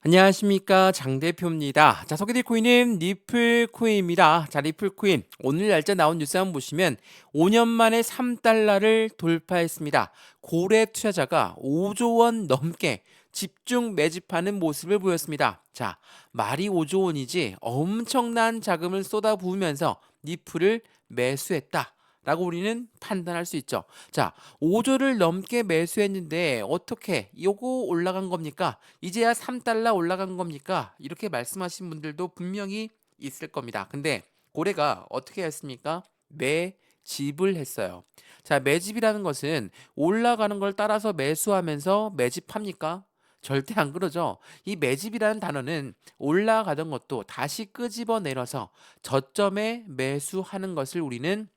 안녕하십니까 장 대표입니다. 자, 소개될 코인은 리플 코인입니다. 자, 리플 코인 오늘 날짜 나온 뉴스 한번 보시면 5년 만에 3달러를 돌파했습니다. 고래 투자자가 5조 원 넘게 집중 매집하는 모습을 보였습니다. 자, 말이 5조 원이지 엄청난 자금을 쏟아부으면서 리플을 매수했다. 라고 우리는 판단할 수 있죠. 자, 5조를 넘게 매수했는데 어떻게 요거 올라간 겁니까? 이제야 3달러 올라간 겁니까? 이렇게 말씀하신 분들도 분명히 있을 겁니다. 근데 고래가 어떻게 했습니까? 매집을 했어요. 자, 매집이라는 것은 올라가는 걸 따라서 매수하면서 매집합니까? 절대 안 그러죠. 이 매집이라는 단어는 올라가던 것도 다시 끄집어 내려서 저점에 매수하는 것을 우리는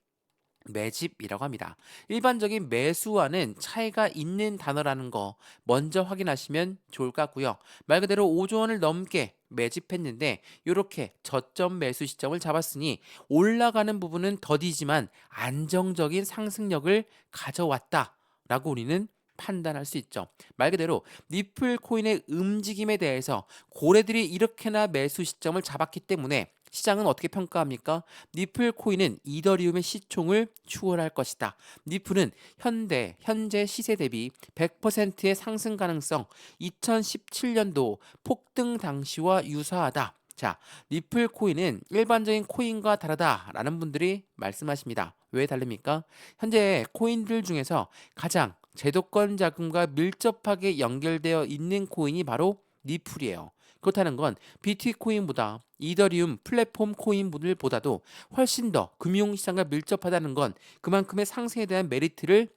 매집이라고 합니다. 일반적인 매수와는 차이가 있는 단어라는 거 먼저 확인하시면 좋을 것 같고요. 말 그대로 5조 원을 넘게 매집했는데 이렇게 저점 매수 시점을 잡았으니 올라가는 부분은 더디지만 안정적인 상승력을 가져왔다라고 우리는 판단할 수 있죠. 말 그대로 리플 코인의 움직임에 대해서 고래들이 이렇게나 매수 시점을 잡았기 때문에 시장은 어떻게 평가합니까? 리플 코인은 이더리움의 시총을 추월할 것이다. 리플은 현재 시세 대비 100%의 상승 가능성, 2017년도 폭등 당시와 유사하다. 자, 리플 코인은 일반적인 코인과 다르다라는 분들이 말씀하십니다. 왜 다릅니까? 현재 코인들 중에서 가장 제도권 자금과 밀접하게 연결되어 있는 코인이 바로 리플이에요. 그렇다는 건 비트코인보다 이더리움 플랫폼 코인들보다도 훨씬 더 금융시장과 밀접하다는 건 그만큼의 상승에 대한 메리트를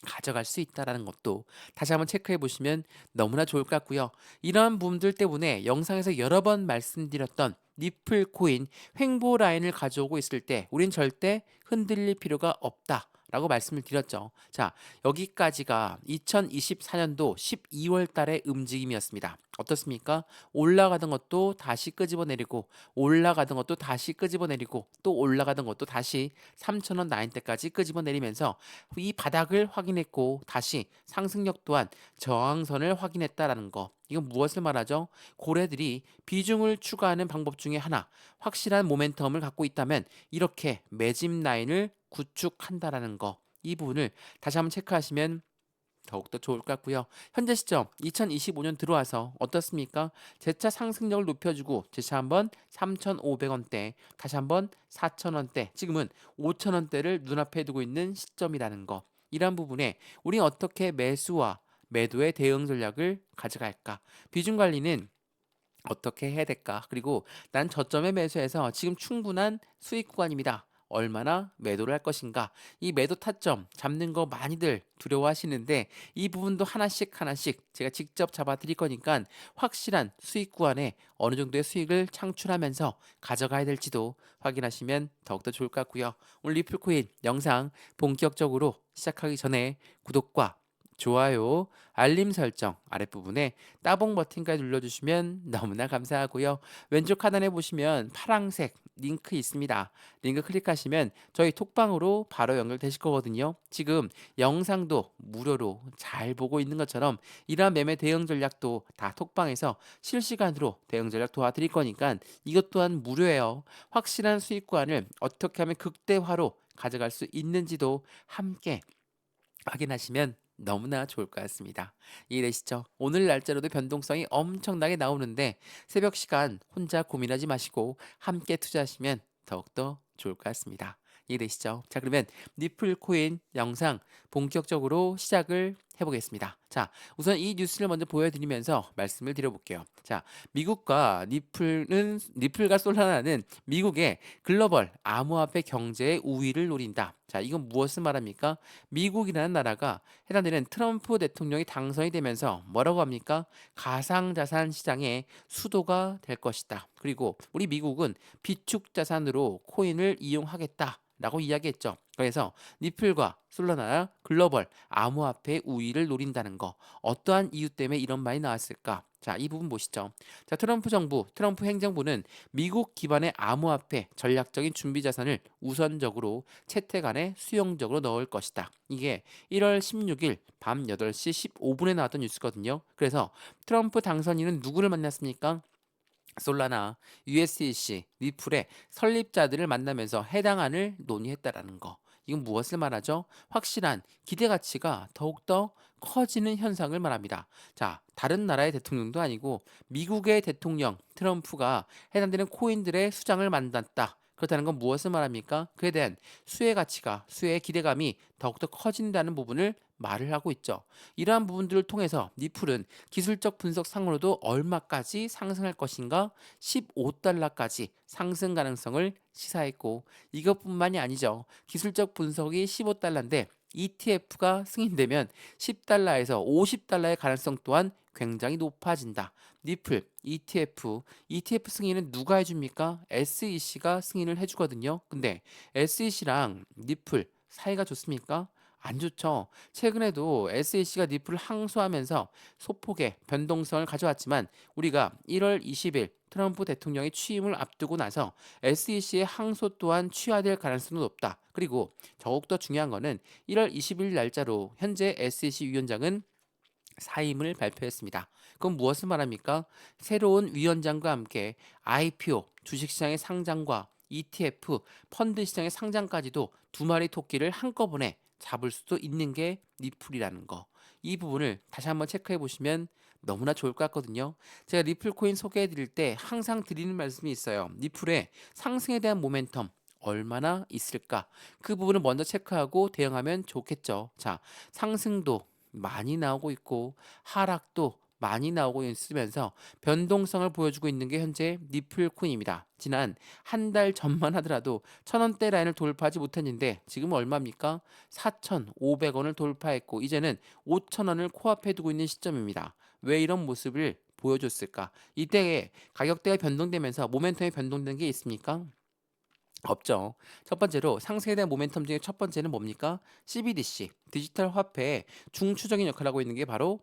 가져갈 수 있다는 것도 다시 한번 체크해 보시면 너무나 좋을 것 같고요. 이러한 부분들 때문에 영상에서 여러 번 말씀드렸던 리플 코인 횡보 라인을 가져오고 있을 때 우린 절대 흔들릴 필요가 없다. 라고 말씀을 드렸죠. 자, 여기까지가 2024년도 12월 달의 움직임이었습니다. 어떻습니까? 올라가던 것도 다시 끄집어내리고 올라가던 것도 다시 끄집어내리고 또 올라가던 것도 다시 3,000원 라인대까지 끄집어내리면서 이 바닥을 확인했고 다시 상승력 또한 저항선을 확인했다라는 거. 이건 무엇을 말하죠? 고래들이 비중을 추가하는 방법 중에 하나, 확실한 모멘텀을 갖고 있다면 이렇게 매집 라인을 구축한다라는 거. 이 부분을 다시 한번 체크하시면 더욱더 좋을 것 같고요. 현재 시점 2025년 들어와서 어떻습니까? 재차 상승력을 높여주고 재차 한번 3,500원대, 다시 한번 4,000원대, 지금은 5,000원대를 눈앞에 두고 있는 시점이라는 거. 이러한 부분에 우리 어떻게 매수와 매도의 대응 전략을 가져갈까? 비중 관리는 어떻게 해야 될까? 그리고 난 저점에 매수해서 지금 충분한 수익 구간입니다. 얼마나 매도를 할 것인가? 이 매도 타점 잡는 거 많이들 두려워하시는데 이 부분도 하나씩 하나씩 제가 직접 잡아 드릴 거니까 확실한 수익 구간에 어느 정도의 수익을 창출하면서 가져가야 될지도 확인하시면 더욱더 좋을 것 같고요. 오늘 리플코인 영상 본격적으로 시작하기 전에 구독과 좋아요, 알림 설정 아랫부분에 따봉 버튼까지 눌러주시면 너무나 감사하고요. 왼쪽 하단에 보시면 파랑색 링크 있습니다. 링크 클릭하시면 저희 톡방으로 바로 연결되실 거거든요. 지금 영상도 무료로 잘 보고 있는 것처럼 이러한 매매 대응 전략도 다 톡방에서 실시간으로 대응 전략 도와드릴 거니까 이것 또한 무료예요. 확실한 수익 구간을 어떻게 하면 극대화로 가져갈 수 있는지도 함께 확인하시면 너무나 좋을 것 같습니다. 이해되시죠? 오늘 날짜로도 변동성이 엄청나게 나오는데 새벽 시간 혼자 고민하지 마시고 함께 투자하시면 더욱더 좋을 것 같습니다. 이해되시죠? 자, 그러면 리플 코인 영상 본격적으로 시작을 해보겠습니다. 자, 우선 이 뉴스를 먼저 보여드리면서 말씀을 드려볼게요. 자, 리플과 솔라나는 미국의 글로벌 암호화폐 경제의 우위를 노린다. 자, 이건 무엇을 말합니까? 미국이라는 나라가 해당되는 트럼프 대통령이 당선이 되면서 뭐라고 합니까? 가상자산 시장의 수도가 될 것이다. 그리고 우리 미국은 비축 자산으로 코인을 이용하겠다. 라고 이야기했죠. 그래서 리플과 솔라나 글로벌 암호화폐 우위를 노린다는 거. 어떠한 이유 때문에 이런 말이 나왔을까? 자, 이 부분 보시죠. 자, 트럼프 정부, 트럼프 행정부는 미국 기반의 암호화폐 전략적인 준비 자산을 우선적으로 채택안에 수용적으로 넣을 것이다. 이게 1월 16일 밤 8시 15분에 나왔던 뉴스거든요. 그래서 트럼프 당선인은 누구를 만났습니까? 솔라나, USDC, 리플의 설립자들을 만나면서 해당 안을 논의했다라는 거. 이건 무엇을 말하죠? 확실한 기대 가치가 더욱더 커지는 현상을 말합니다. 자, 다른 나라의 대통령도 아니고 미국의 대통령 트럼프가 해당되는 코인들의 수장을 만났다. 그렇다는 건 무엇을 말합니까? 그에 대한 수혜 가치가, 수혜의 기대감이 더욱더 커진다는 부분을 말을 하고 있죠. 이러한 부분들을 통해서 니플은 기술적 분석 상으로도 얼마까지 상승할 것인가 15달러까지 상승 가능성을 시사했고 이것뿐만이 아니죠. 기술적 분석이 15달러인데 ETF가 승인되면 10달러에서 50달러의 가능성 또한 굉장히 높아진다. 니플, ETF 승인은 누가 해줍니까? SEC가 승인을 해주거든요. 근데 SEC랑 니플 사이가 좋습니까? 안 좋죠. 최근에도 SEC가 니플을 항소하면서 소폭의 변동성을 가져왔지만 우리가 1월 20일 트럼프 대통령의 취임을 앞두고 나서 SEC의 항소 또한 취하될 가능성도 높다. 그리고 더욱더 중요한 거는 1월 20일 날짜로 현재 SEC 위원장은 사임을 발표했습니다. 그건 무엇을 말합니까? 새로운 위원장과 함께 IPO, 주식시장의 상장과 ETF, 펀드 시장의 상장까지도 두 마리 토끼를 한꺼번에 잡을 수도 있는 게 리플이라는 거. 이 부분을 다시 한번 체크해 보시면 너무나 좋을 것 같거든요. 제가 리플 코인 소개해 드릴 때 항상 드리는 말씀이 있어요. 리플의 상승에 대한 모멘텀 얼마나 있을까? 그 부분을 먼저 체크하고 대응하면 좋겠죠. 자, 상승도 많이 나오고 있고 하락도 많이 나오고 있으면서 변동성을 보여주고 있는 게 현재 니플 코인입니다. 지난 한 달 전만 하더라도 1,000원대 라인을 돌파하지 못했는데 지금 얼마입니까? 4,500원을 돌파했고 이제는 5,000원을 코앞에 두고 있는 시점입니다. 왜 이런 모습을 보여줬을까? 이때에 가격대가 변동되면서 모멘텀이 변동된 게 있습니까? 없죠. 첫 번째로 상승에 대한 모멘텀 중에 첫 번째는 뭡니까? CBDC, 디지털 화폐의 중추적인 역할을 하고 있는 게 바로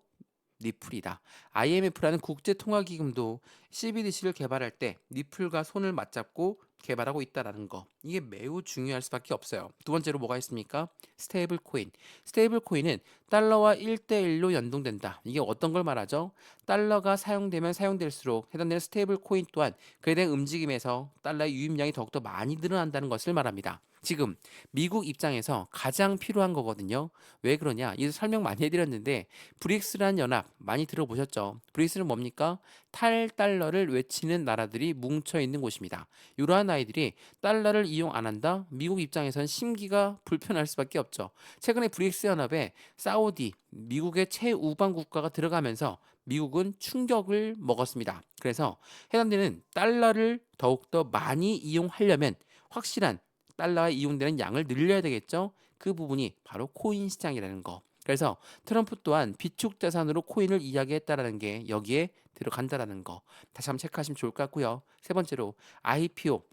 니플이다. IMF라는 국제통화기금도 CBDC를 개발할 때 니플과 손을 맞잡고 개발하고 있다라는 거. 이게 매우 중요할 수밖에 없어요. 두 번째로 뭐가 있습니까? 스테이블 코인. 스테이블 코인은 달러와 1대1로 연동된다. 이게 어떤 걸 말하죠? 달러가 사용되면 사용될수록 해당되는 스테이블 코인 또한 그에 대한 움직임에서 달러의 유입량이 더욱더 많이 늘어난다는 것을 말합니다. 지금 미국 입장에서 가장 필요한 거거든요. 왜 그러냐? 이거 설명 많이 해드렸는데 브릭스라는 연합 많이 들어보셨죠? 브릭스는 뭡니까? 탈달러를 외치는 나라들이 뭉쳐 있는 곳입니다. 이러한 아이들이 달러를 이용 안 한다? 미국 입장에선 심기가 불편할 수밖에 없죠. 최근에 브릭스 연합에 사우디, 미국의 최우방 국가가 들어가면서 미국은 충격을 먹었습니다. 그래서 해당되는 달러를 더욱더 많이 이용하려면 확실한 달러에 이용되는 양을 늘려야 되겠죠. 그 부분이 바로 코인 시장이라는 거. 그래서 트럼프 또한 비축 자산으로 코인을 이야기했다라는 게 여기에 들어간다라는 거. 다시 한번 체크하시면 좋을 것 같고요. 세 번째로 IPO,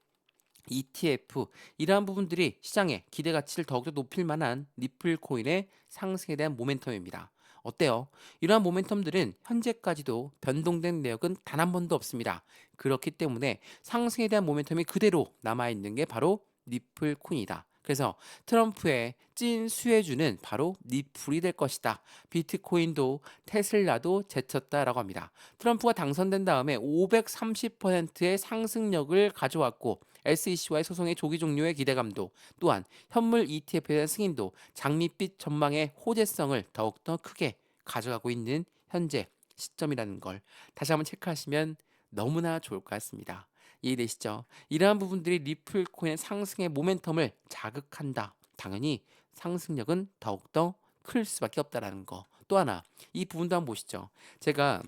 ETF 이러한 부분들이 시장의 기대 가치를 더욱더 높일 만한 리플 코인의 상승에 대한 모멘텀입니다. 어때요? 이러한 모멘텀들은 현재까지도 변동된 내역은 단 한 번도 없습니다. 그렇기 때문에 상승에 대한 모멘텀이 그대로 남아있는 게 바로 리플 코인이다. 그래서 트럼프의 찐 수혜주는 바로 리플이 될 것이다. 비트코인도 테슬라도 제쳤다라고 합니다. 트럼프가 당선된 다음에 530%의 상승력을 가져왔고 SEC와의 소송의 조기 종료의 기대감도 또한 현물 ETF에 대한 승인도 장밋빛 전망의 호재성을 더욱더 크게 가져가고 있는 현재 시점이라는 걸 다시 한번 체크하시면 너무나 좋을 것 같습니다. 이해되시죠? 이러한 부분들이 리플 코인의 상승의 모멘텀을 자극한다. 당연히 상승력은 더욱더 클 수밖에 없다라는 거. 또 하나, 이 부분도 한번 보시죠. 제가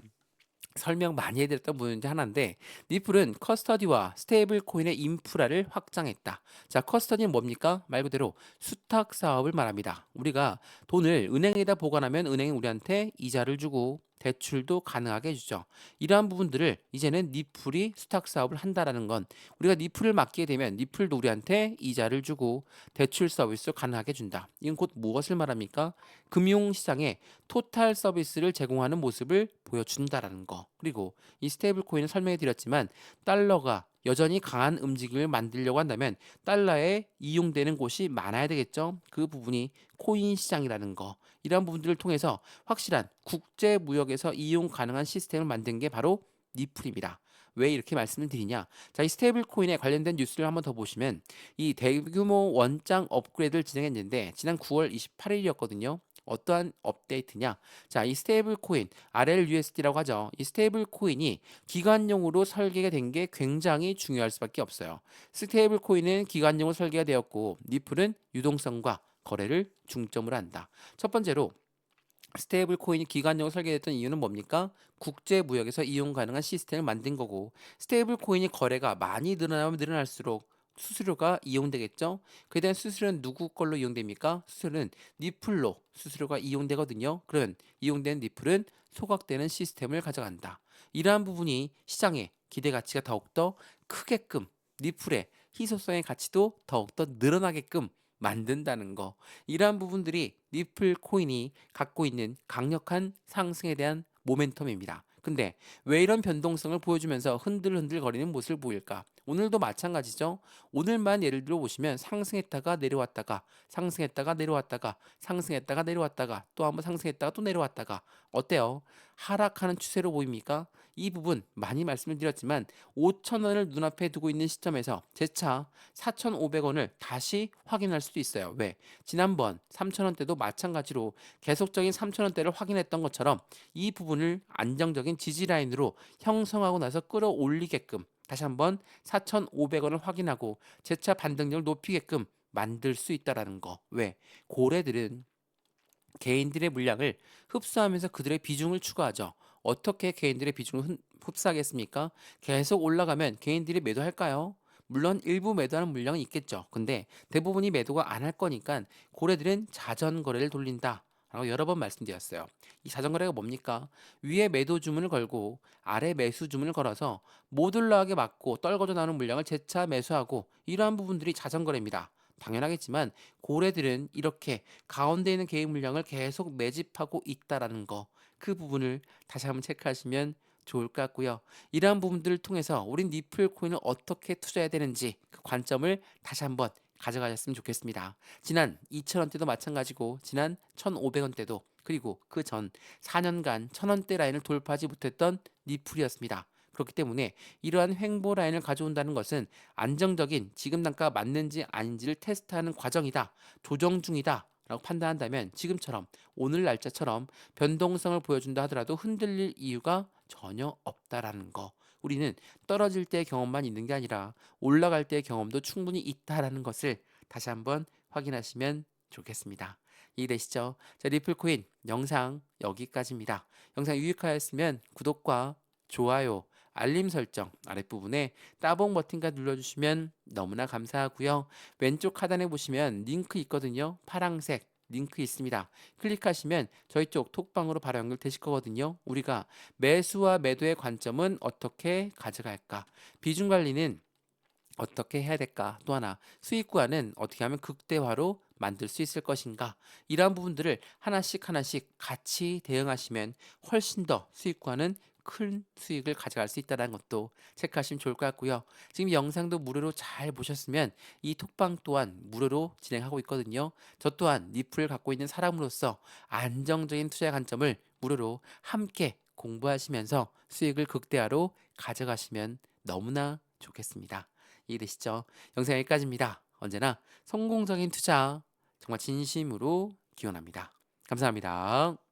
설명 많이 해드렸던 부분 중 하나인데 리플은 커스터디와 스테이블 코인의 인프라를 확장했다. 자, 커스터디는 뭡니까? 말 그대로 수탁 사업을 말합니다. 우리가 돈을 은행에다 보관하면 은행이 우리한테 이자를 주고 대출도 가능하게 해주죠. 이러한 부분들을 이제는 니플이 수탁 사업을 한다라는 건 우리가 니플을 맡게 되면 니플도 우리한테 이자를 주고 대출 서비스도 가능하게 준다. 이건 곧 무엇을 말합니까? 금융시장에 토탈 서비스를 제공하는 모습을 보여준다라는 거. 그리고 이 스테이블 코인은 설명해 드렸지만 달러가 여전히 강한 움직임을 만들려고 한다면 달러에 이용되는 곳이 많아야 되겠죠. 그 부분이 코인 시장이라는 거. 이러한 부분들을 통해서 확실한 국제 무역에서 이용 가능한 시스템을 만든 게 바로 니플입니다. 왜 이렇게 말씀을 드리냐? 자, 이 스테이블 코인에 관련된 뉴스를 한번 더 보시면 이 대규모 원장 업그레이드를 진행했는데 지난 9월 28일이었거든요. 어떠한 업데이트냐? 자, 이 스테이블 코인 RLUSD라고 하죠. 이 스테이블 코인이 기관용으로 설계가 된 게 굉장히 중요할 수밖에 없어요. 스테이블 코인은 기관용으로 설계가 되었고 니플은 유동성과 거래를 중점으로 한다. 첫 번째로 스테이블 코인이 기관용으로 설계됐던 이유는 뭡니까? 국제 무역에서 이용 가능한 시스템을 만든 거고 스테이블 코인이 거래가 많이 늘어나면 늘어날수록 수수료가 이용되겠죠? 그에 대한 수수료는 누구 걸로 이용됩니까? 수수료는 니플로 수수료가 이용되거든요. 그러면 이용된 니플은 소각되는 시스템을 가져간다. 이러한 부분이 시장의 기대 가치가 더욱더 크게끔 니플의 희소성의 가치도 더욱더 늘어나게끔 만든다는 거. 이러한 부분들이 리플 코인이 갖고 있는 강력한 상승에 대한 모멘텀입니다. 근데 왜 이런 변동성을 보여주면서 흔들흔들 거리는 모습을 보일까? 오늘도 마찬가지죠. 오늘만 예를 들어 보시면 상승했다가 내려왔다가 상승했다가 내려왔다가 상승했다가 내려왔다가 또 한번 상승했다가 또 내려왔다가 어때요? 하락하는 추세로 보입니까? 이 부분 많이 말씀을 드렸지만 5천 원을 눈앞에 두고 있는 시점에서 재차 4,500원을 다시 확인할 수도 있어요. 왜? 지난번 3,000원대도 마찬가지로 계속적인 3,000원대를 확인했던 것처럼 이 부분을 안정적인 지지 라인으로 형성하고 나서 끌어올리게끔 다시 한번 4,500원을 확인하고 재차 반등력을 높이게끔 만들 수 있다라는 거. 왜? 고래들은 개인들의 물량을 흡수하면서 그들의 비중을 추가하죠. 어떻게 개인들의 비중을 흡수하겠습니까? 계속 올라가면 개인들이 매도할까요? 물론 일부 매도하는 물량은 있겠죠. 근데 대부분이 매도가 안 할 거니까 고래들은 자전 거래를 돌린다. 라고 여러 번 말씀드렸어요. 이 자전 거래가 뭡니까? 위에 매도 주문을 걸고 아래 매수 주문을 걸어서 못 올라가게 막고 떨궈져 나오는 물량을 재차 매수하고 이러한 부분들이 자전 거래입니다. 당연하겠지만 고래들은 이렇게 가운데 있는 개인 물량을 계속 매집하고 있다라는 거, 그 부분을 다시 한번 체크하시면 좋을 것 같고요. 이러한 부분들을 통해서 우린 니플 코인을 어떻게 투자해야 되는지 그 관점을 다시 한번 가져가셨으면 좋겠습니다. 지난 2,000원대도 마찬가지고 지난 1,500원대도 그리고 그 전 4년간 1,000원대 라인을 돌파하지 못했던 니플이었습니다. 그렇기 때문에 이러한 횡보 라인을 가져온다는 것은 안정적인 지금 단가 맞는지 아닌지를 테스트하는 과정이다. 조정 중이다. 라고 판단한다면 지금처럼 오늘 날짜처럼 변동성을 보여준다 하더라도 흔들릴 이유가 전혀 없다라는 거. 우리는 떨어질 때의 경험만 있는 게 아니라 올라갈 때의 경험도 충분히 있다라는 것을 다시 한번 확인하시면 좋겠습니다. 이해되시죠? 자, 리플코인 영상 여기까지입니다. 영상 유익하였으면 구독과 좋아요, 알림 설정 아랫부분에 따봉 버튼까지 눌러주시면 너무나 감사하고요. 왼쪽 하단에 보시면 링크 있거든요. 파랑색 링크 있습니다. 클릭하시면 저희 쪽 톡방으로 바로 연결되실 거거든요. 우리가 매수와 매도의 관점은 어떻게 가져갈까? 비중 관리는 어떻게 해야 될까? 또 하나 수익 구간은 어떻게 하면 극대화로 만들 수 있을 것인가? 이러한 부분들을 하나씩 하나씩 같이 대응하시면 훨씬 더 수익 구간은 큰 수익을 가져갈 수 있다는 것도 체크하시면 좋을 것 같고요. 지금 영상도 무료로 잘 보셨으면 이 톡방 또한 무료로 진행하고 있거든요. 저 또한 니플을 갖고 있는 사람으로서 안정적인 투자의 관점을 무료로 함께 공부하시면서 수익을 극대화로 가져가시면 너무나 좋겠습니다. 이해되시죠? 영상 여기까지입니다. 언제나 성공적인 투자 정말 진심으로 기원합니다. 감사합니다.